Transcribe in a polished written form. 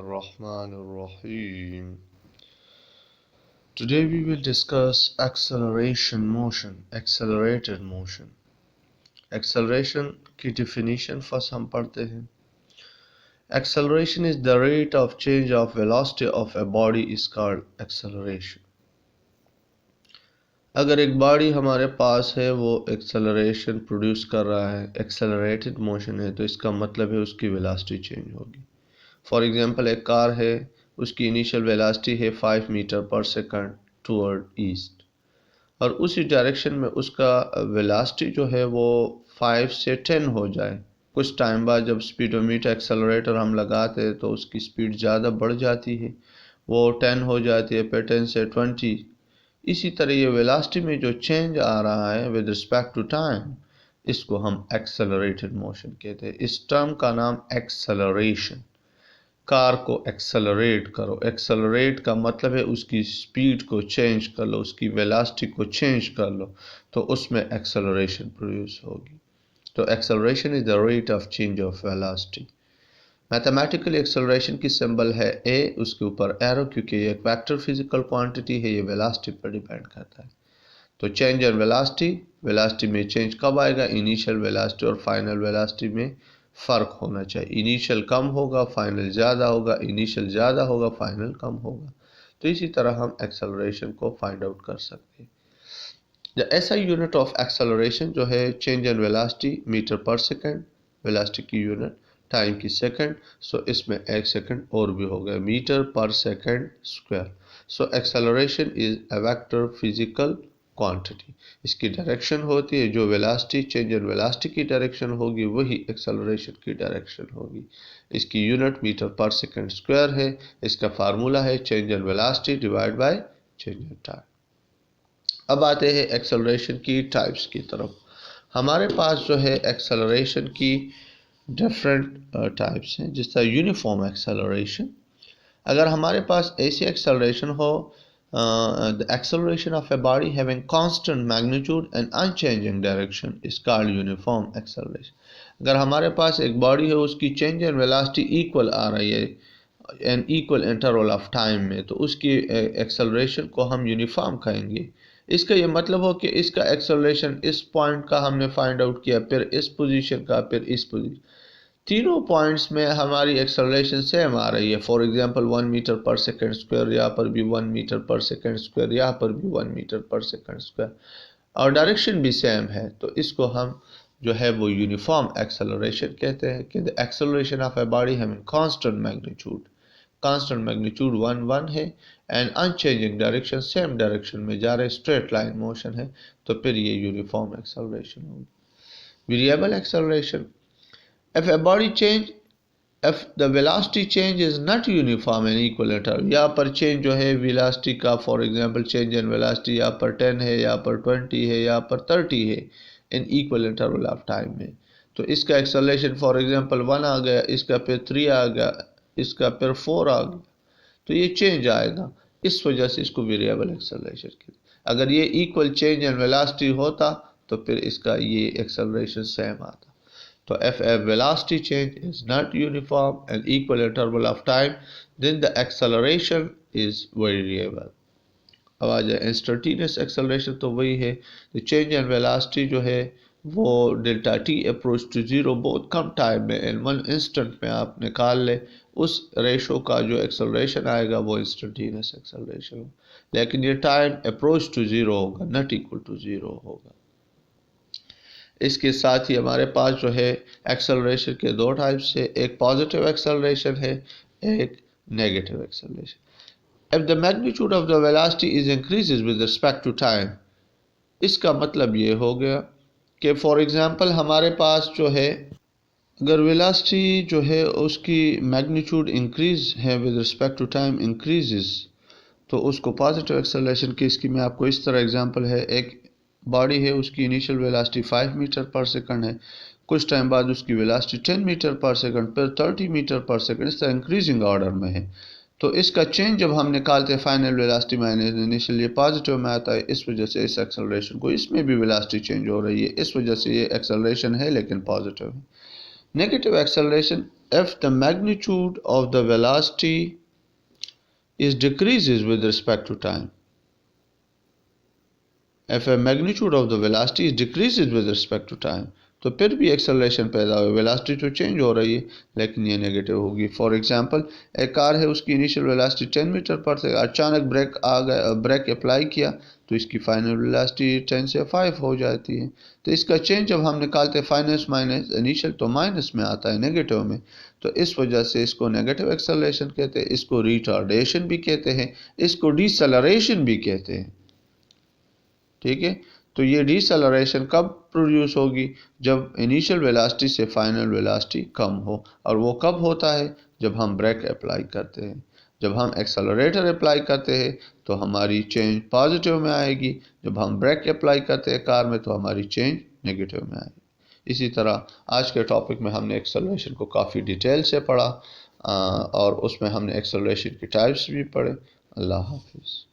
Ar Rahim. Today we will discuss acceleration motion, accelerated motion. Acceleration की definition first हम पढ़ते हैं. Acceleration is the rate of change of velocity of a body is called acceleration. अगर एक body हमारे पास है वो acceleration produce कर रहा है, एक्सेलरेटेड मोशन है, तो इसका मतलब है उसकी वेलोसिटी चेंज होगी. फॉर एग्जांपल एक कार है, उसकी इनिशियल वेलोसिटी है 5 मीटर पर सेकंड टुवर्ड ईस्ट, और उसी डायरेक्शन में उसका वेलोसिटी जो है वो 5 से 10 हो जाए. कुछ टाइम बाद जब स्पीडोमीटर एक्सेलरेटर हम लगाते हैं तो उसकी स्पीड ज़्यादा बढ़ जाती है, वो 10 हो जाती है, फिर 10 से 20. इसी तरह ये वेलोसिटी में जो चेंज आ रहा है विद रिस्पेक्ट टू टाइम, इसको हम एक्सेलरेटेड मोशन कहते हैं. इस टर्म का नाम एक्सेलरेशन. कार को एक्सेलरेट करो, एक्सेलरेट का मतलब है उसकी स्पीड को चेंज कर लो, उसकी वेलोसिटी को चेंज कर लो, तो उसमें एक्सेलरेशन प्रोड्यूस होगी. तो acceleration is the rate of change of velocity. Mathematical acceleration की सिंबल है ए, उसके ऊपर एरो, क्योंकि ये एक वेक्टर फिजिकल क्वांटिटी है, ये वेलोसिटी पर डिपेंड करता है. तो चेंज इन वेलोसिटी, वेलोसिटी में चेंज कब आएगा? इनिशियल वेलोसिटी और फाइनल वेलोसिटी में फ़र्क होना चाहिए. इनिशियल कम होगा, फाइनल ज़्यादा होगा, इनिशियल ज़्यादा होगा, फाइनल कम होगा. तो इसी तरह हम एक्सेलरेशन को फाइंड आउट कर सकते हैं. The SI unit of acceleration जो है चेंज इन वेलोसिटी मीटर पर सेकंड, वेलोसिटी की यूनिट टाइम की सेकंड, सो इसमें एक सेकंड और भी हो गया, मीटर पर second square. So acceleration is a vector physical quantity. इसकी डायरेक्शन होती है, जो वेलोसिटी चेंज इन वेलोसिटी की डायरेक्शन होगी वही एक्सेलरेशन की डायरेक्शन होगी. इसकी यूनिट मीटर पर सेकंड स्क्वायर है. इसका फार्मूला है change in velocity divide by change in time. अब आते हैं एक्सेलरेशन की टाइप्स की तरफ. हमारे पास जो है एक्सेलरेशन की डिफरेंट टाइप्स हैं. जिस तरह यूनिफॉर्म एक्सेलरेशन, अगर हमारे पास ऐसी एक्सेलरेशन हो, the acceleration of a body having constant magnitude and unchanging direction is called uniform acceleration. अगर हमारे पास एक बॉडी है, उसकी चेंज इन वेलोसिटी इक्वल आ रही है in equal interval of time में, तो उसकी एक्सेलरेशन को हम यूनिफॉर्म कहेंगे. इसका ये मतलब हो कि इसका एक्सेलरेशन इस पॉइंट का हमने फाइंड आउट किया, फिर इस पोजीशन का, फिर इस पोजीशन, तीनों पॉइंट्स में हमारी एक्सेलरेशन सेम आ रही है. फॉर एग्जांपल 1 मीटर पर सेकंड स्क्वायर, यहाँ पर भी 1 मीटर पर सेकंड स्क्वायर, यहाँ पर भी 1 मीटर पर सेकंड स्क्वायर, और डायरेक्शन भी सेम है. तो इसको हम जो है वो यूनिफॉर्म एक्सेलरेशन कहते हैं. कि the acceleration of a body having constant magnitude, constant magnitude 1 है, and unchanging direction, same direction में जा रहे, स्ट्रेट लाइन मोशन है, तो फिर ये यूनिफॉर्म एक्सेलरेशन होगी. Variable acceleration, if a body change, if the velocity change is not uniform and equal interval, यहाँ पर चेंज जो है वेलोसिटी का, for example change in velocity यहाँ पर 10 है, यहाँ पर 20 है, यहाँ पर 30 है, in equal interval of time में, तो इसका एक्सेलरेशन फॉर एग्जांपल 1 आ गया, इसका फिर 3 आ गया, इसका फिर 4 आ गया, तो ये चेंज आएगा. इस वजह से इसको वेरिएबल एक्सेलरेशन कहते हैं. अगर ये इक्वल चेंज इन वेलोसिटी होता तो फिर इसका ये एक्सेलरेशन सेम आता. So if a velocity change is not uniform and equal interval of time, then the acceleration is variable. अब आ जाए instantaneous acceleration, तो वही है, the change in velocity जो है वो delta T approach to zero बहुत कम टाइम में, इन 1 इंस्टेंट में आप निकाल ले, उस रेशो का जो एक्सेलरेशन आएगा वो इंस्टेंटेनियस एक्सेलरेशन हो. लेकिन ये टाइम अप्रोच टू जीरो होगा, नॉट इक्वल टू जीरो होगा. इसके साथ ही हमारे पास जो है एक्सेलरेशन के 2 टाइप्स है. एक पॉजिटिव एक्सेलरेशन है, एक negative acceleration. If the magnitude of the velocity is increases with respect to time, इसका मतलब ये हो गया कि फॉर एग्जांपल हमारे पास जो है, अगर वेलोसिटी जो है उसकी मैग्नीट्यूड इंक्रीज है with respect to time increases, तो उसको पॉजिटिव एक्सेलरेशन की. इसकी मैं आपको इस तरह एग्जांपल है, एक बॉडी है, उसकी इनिशियल वेलोसिटी 5 मीटर पर सेकंड है, कुछ टाइम बाद उसकी वेलोसिटी 10 मीटर पर सेकंड, फिर 30 मीटर पर सेकंड, इस तरह इंक्रीजिंग ऑर्डर में है. तो इसका चेंज जब हम निकालते हैं फाइनल वेलोसिटी माइनस इनिशियल, ये पॉजिटिव में आता है. इस वजह से इस एक्सेलरेशन को, इसमें भी वेलोसिटी चेंज हो रही है, इस वजह से ये एक्सेलरेशन है लेकिन पॉजिटिव है. Negative acceleration if the magnitude of the velocity is decreases with respect to time. If a magnitude of the velocity is decreases with respect to time, تو پھر بھی ایکسلریشن پیدا ہوئی. ویلاسٹی تو چینج ہو رہی ہے لیکن یہ نیگیٹو ہوگی. فار ایگزامپل ایک کار ہے، اس کی انیشیل ویلاسٹی 10 میٹر پر تھے، اچانک بریک اپلائی کیا تو اس کی فائنل ویلاسٹی 10 سے 5 ہو جاتی ہے. تو اس کا چینج جب ہم نکالتے ہیں فائنل مائنس انیشیل تو مائنس میں آتا ہے، نیگیٹو میں. تو اس وجہ سے اس کو نیگیٹو ایکسلریشن کہتے ہیں، اس کو ریٹارڈیشن بھی کہتے ہیں، اس کو ڈیسلریشن بھی کہتے ہیں. ٹھیک ہے. تو یہ ڈیسلریشن کب پروڈیوس ہوگی؟ جب انیشیل ویلاسٹی سے فائنل ویلاسٹی کم ہو. اور وہ کب ہوتا ہے؟ جب ہم بریک اپلائی کرتے ہیں. جب ہم ایکسلریٹر اپلائی کرتے ہیں تو ہماری چینج پازیٹیو میں آئے گی. جب ہم بریک اپلائی کرتے ہیں کار میں تو ہماری چینج نیگیٹو میں آئے گی. اسی طرح آج کے ٹاپک میں ہم نے ایکسلریشن کو کافی ڈیٹیل سے پڑھا اور اس میں ہم نے ایکسلریشن کی ٹائپس بھی پڑھے. اللہ حافظ.